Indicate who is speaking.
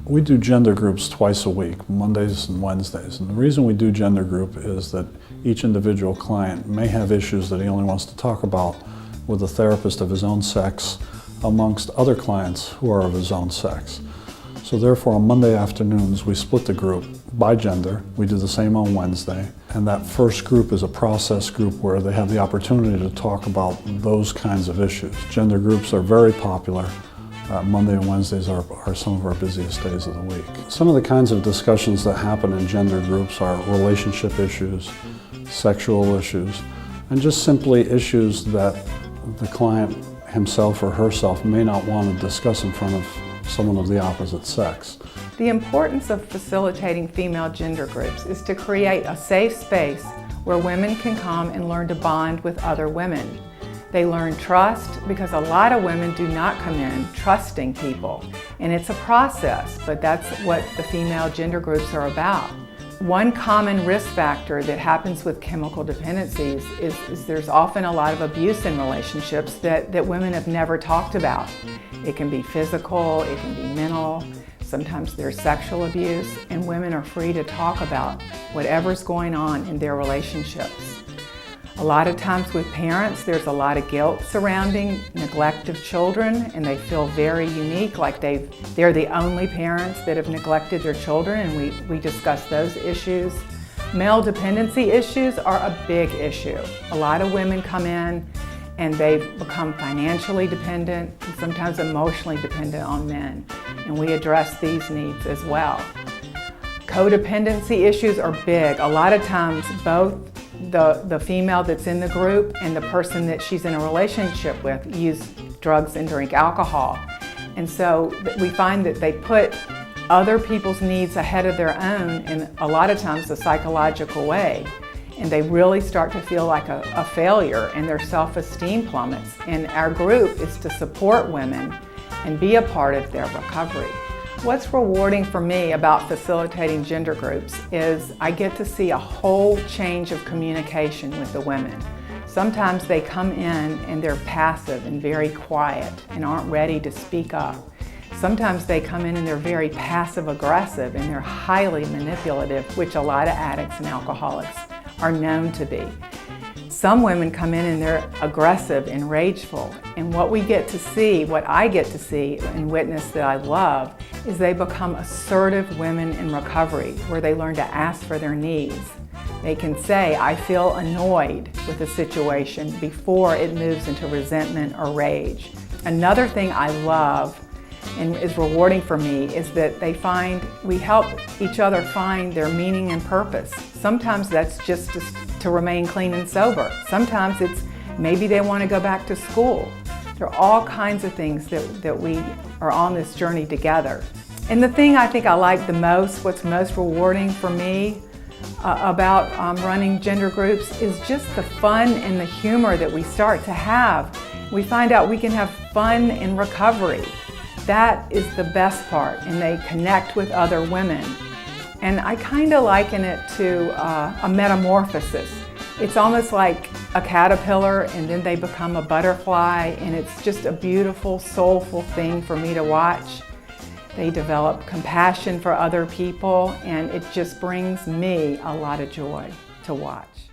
Speaker 1: We do gender groups twice a week, Mondays and Wednesdays. And the reason we do gender group is that each individual client may have issues that he only wants to talk about with a therapist of his own sex amongst other clients who are of his own sex. So therefore on Monday afternoons we split the group by gender. We do the same on Wednesday. And that first group is a process group where they have the opportunity to talk about those kinds of issues. Gender groups are very popular. Monday and Wednesdays are some of our busiest days of the week. Some of the kinds of discussions that happen in gender groups are relationship issues, sexual issues, and just simply issues that the client himself or herself may not want to discuss in front of someone of the opposite sex.
Speaker 2: The importance of facilitating female gender groups is to create a safe space where women can come and learn to bond with other women. They learn trust because a lot of women do not come in trusting people. And it's a process, but that's what the female gender groups are about. One common risk factor that happens with chemical dependencies is there's often a lot of abuse in relationships that women have never talked about. It can be physical, it can be mental, sometimes there's sexual abuse, and women are free to talk about whatever's going on in their relationships. A lot of times with parents, there's a lot of guilt surrounding neglect of children, and they feel very unique, like they're the only parents that have neglected their children, and we discuss those issues. Male dependency issues are a big issue. A lot of women come in and they've become financially dependent and sometimes emotionally dependent on men, and we address these needs as well. Codependency issues are big. A lot of times both the female that's in the group and the person that she's in a relationship with use drugs and drink alcohol. And so we find that they put other people's needs ahead of their own in a lot of times a psychological way. And they really start to feel like a failure, and their self-esteem plummets. And our group is to support women and be a part of their recovery. What's rewarding for me about facilitating gender groups is I get to see a whole change of communication with the women. Sometimes they come in and they're passive and very quiet and aren't ready to speak up. Sometimes they come in and they're very passive-aggressive and they're highly manipulative, which a lot of addicts and alcoholics are known to be. Some women come in and they're aggressive and rageful, and what we get to see, what I get to see and witness that I love, is they become assertive women in recovery, where they learn to ask for their needs. They can say, I feel annoyed with a situation before it moves into resentment or rage. Another thing I love and is rewarding for me is that we help each other find their meaning and purpose. Sometimes that's just to remain clean and sober. Sometimes it's maybe they want to go back to school. There are all kinds of things that we are on this journey together. And the thing I think I like the most, what's most rewarding for me about running gender groups, is just the fun and the humor that we start to have. We find out we can have fun in recovery. That is the best part, and they connect with other women. And I kind of liken it to a metamorphosis. It's almost like a caterpillar and then they become a butterfly, and it's just a beautiful, soulful thing for me to watch. They develop compassion for other people, and it just brings me a lot of joy to watch.